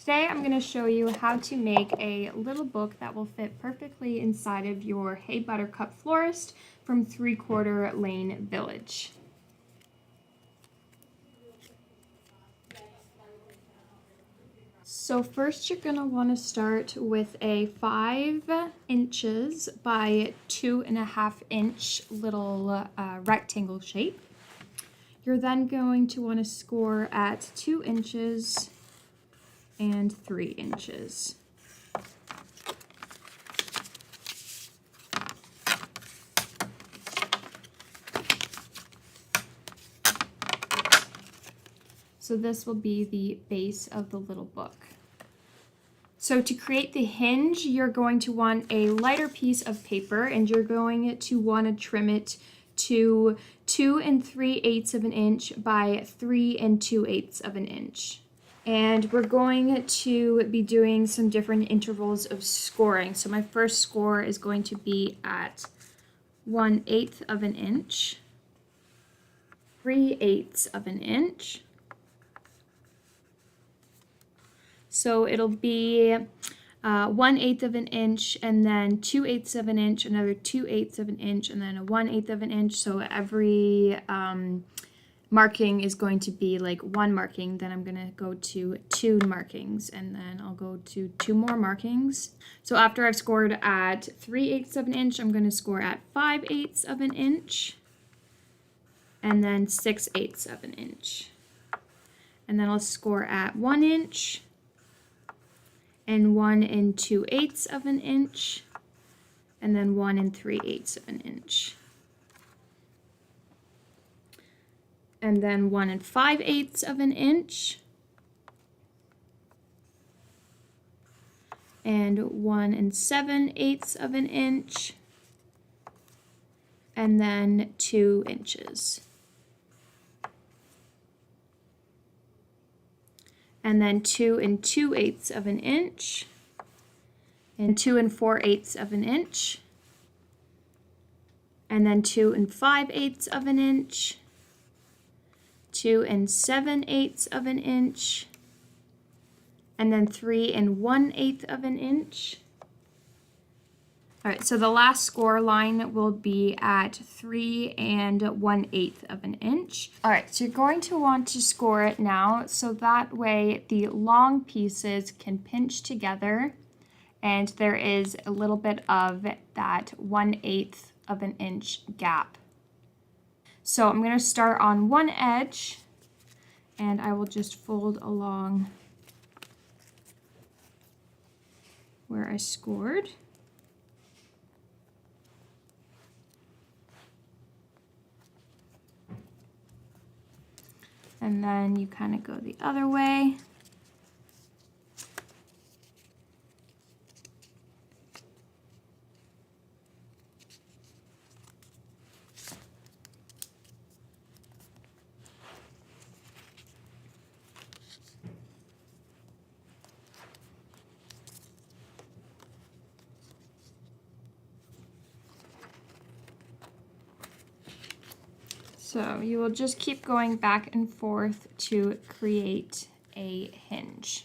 Today I'm going to show you how to make a little book that will fit perfectly inside of your Hey Buttercup Florist from 3/4 Lane Village. So first you're going to want to start with a 5 inches by 2.5 inch little rectangle shape. You're then going to want to score at 2 inches and 3 inches. So this will be the base of the little book. So to create the hinge, you're going to want a lighter piece of paper, and you're going to want to trim it to 2 3/8 of an inch by 3 2/8 of an inch. And we're going to be doing some different intervals of scoring. So my first score is going to be at 1/8 of an inch, 3/8 of an inch. So it'll be 1/8 of an inch, and then 2/8 of an inch, another 2/8 of an inch, and then a 1/8 of an inch. So every marking is going to be like one marking. Then I'm going to go to 2 markings, and then I'll go to 2 more markings. So after I've scored at 3/8 of an inch, I'm going to score at 5/8 of an inch, and then 6/8 of an inch. And then I'll score at 1 inch, and 1 2/8 of an inch, and then 1 3/8 of an inch. And then 1 5/8 of an inch, and 1 7/8 of an inch, and then 2 inches. And then 2 2/8 of an inch, and 2 4/8 of an inch, and then 2 5/8 of an inch, 2 7/8 of an inch, and then 3 1/8 of an inch. All right, so the last score line will be at 3 1/8 of an inch. All right, so you're going to want to score it now, so that way the long pieces can pinch together and there is a little bit of that 1/8 of an inch gap. So I'm going to start on one edge, and I will just fold along where I scored. And then you kind of go the other way. So you will just keep going back and forth to create a hinge.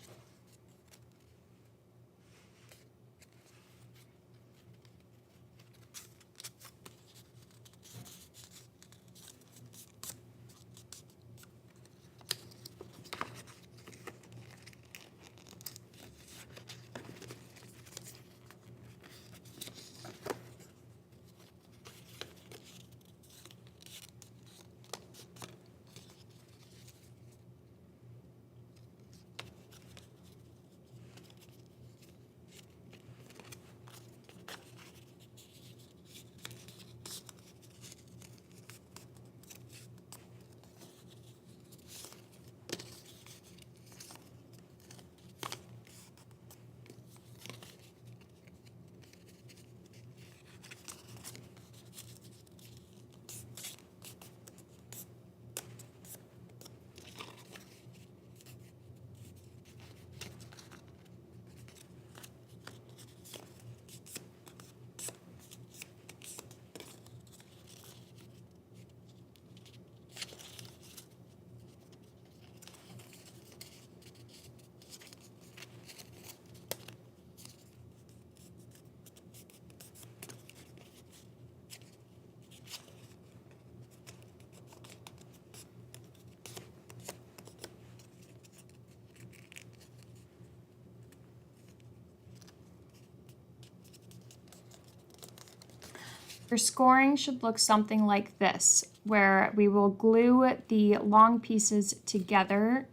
Your scoring should look something like this, where we will glue the long pieces together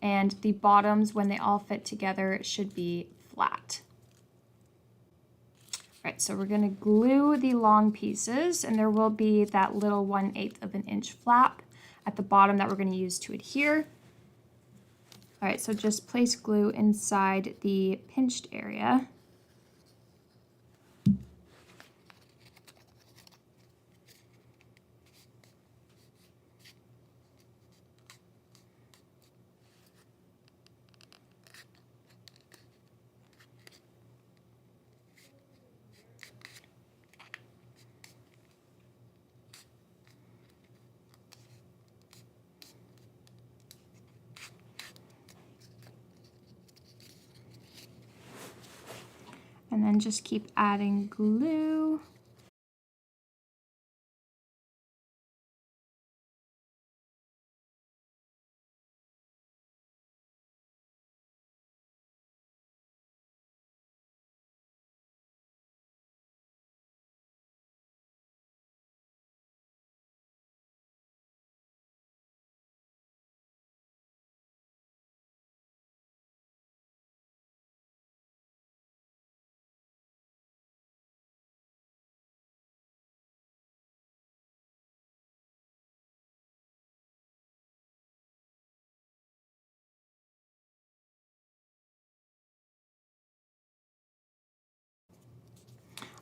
and the bottoms, when they all fit together, should be flat. All right, so we're going to glue the long pieces, and there will be that little 1/8 of an inch flap at the bottom that we're going to use to adhere. All right, so just place glue inside the pinched area. And then just keep adding glue.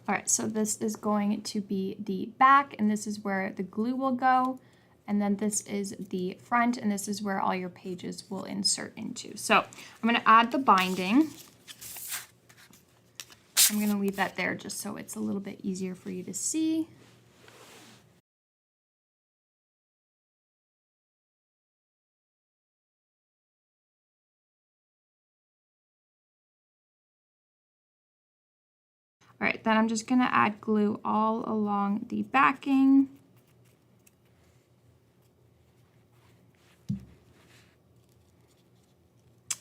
All right, so this is going to be the back, and this is where the glue will go. And then this is the front, and this is where all your pages will insert into. So I'm going to add the binding. I'm going to leave that there just so it's a little bit easier for you to see. All right, then I'm just going to add glue all along the backing.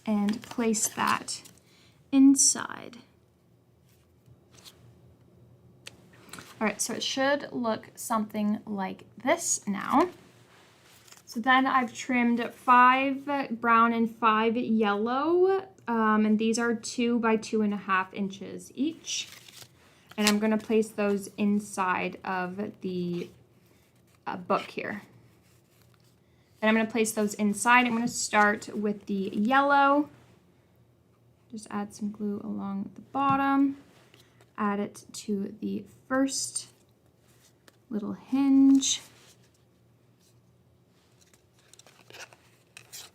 And place that inside. All right, so it should look something like this now. So then I've trimmed 5 brown and 5 yellow, and these are 2 by 2.5 inches each. And I'm gonna place those inside of the book here. And I'm gonna place those inside. I'm gonna start with the yellow. Just add some glue along the bottom. Add it to the first little hinge.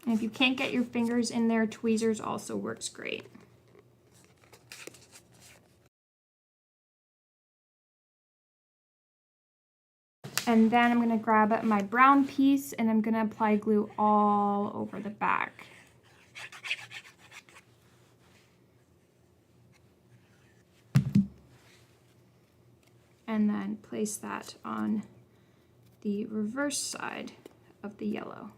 And if you can't get your fingers in there, tweezers also works great. And then I'm gonna grab my brown piece and I'm gonna apply glue all over the back. And then place that on the reverse side of the yellow.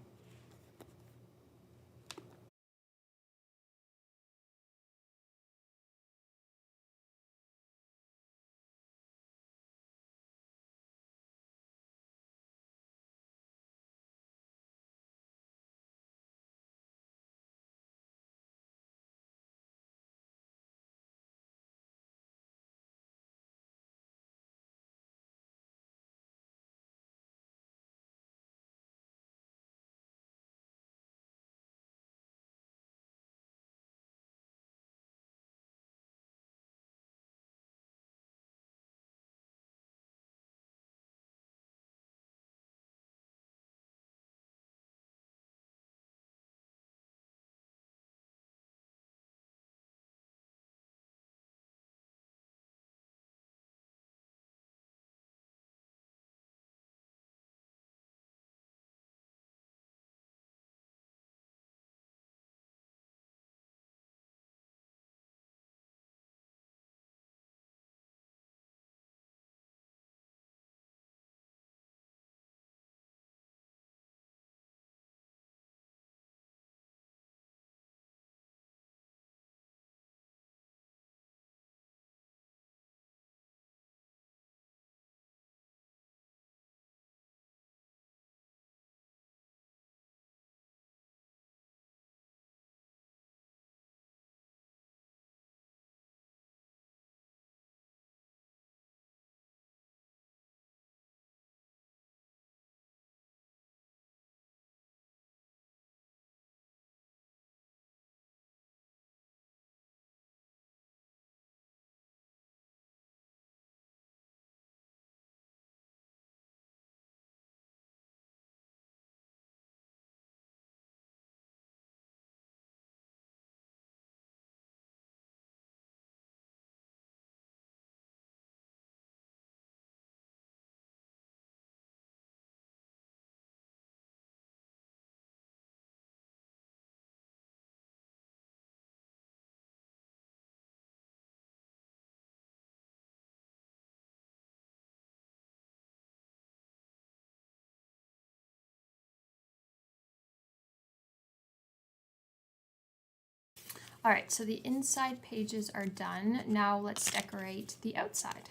All right, so the inside pages are done. Now let's decorate the outside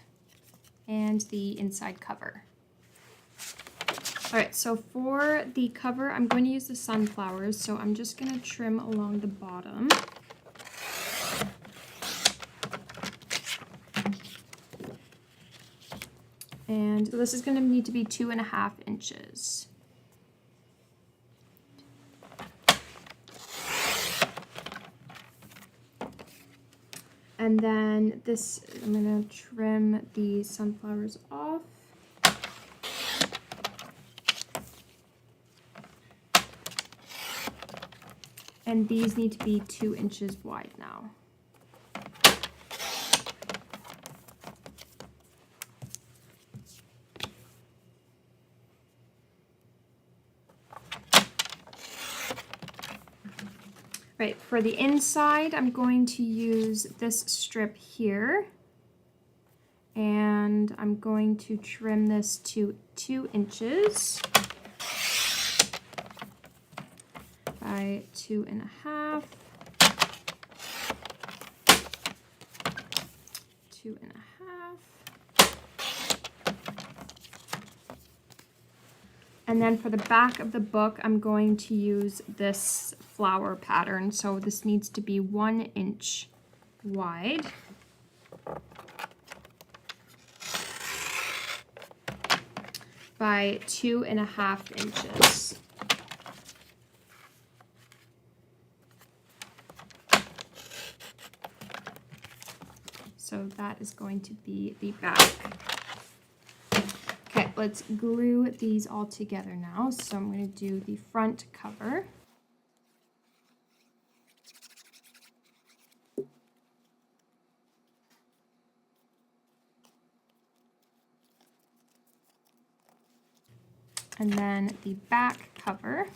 and the inside cover. All right, so for the cover, I'm going to use the sunflowers, so I'm just going to trim along the bottom. And so this is going to need to be 2.5 inches. And then this, I'm going to trim the sunflowers off. And these need to be 2 inches wide now. Right, for the inside, I'm going to use this strip here. And I'm going to trim this to 2 inches by 2.5. 2.5. And then for the back of the book, I'm going to use this flower pattern. So this needs to be 1 inch wide. By 2.5 inches. So that is going to be the back. Okay, let's glue these all together now. So I'm going to do the front cover. And then the back cover.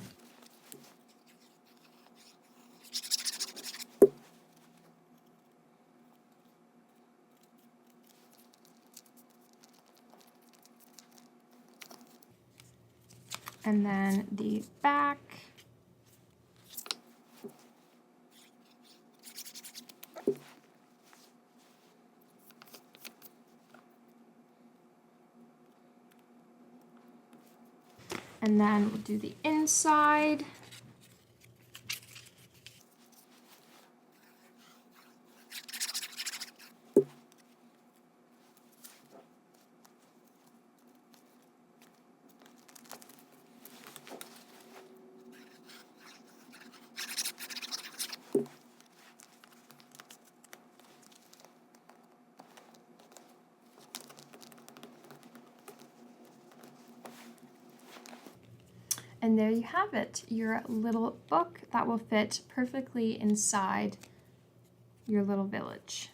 And then the back. And then we'll do the inside. And there you have it, your little book that will fit perfectly inside your little village.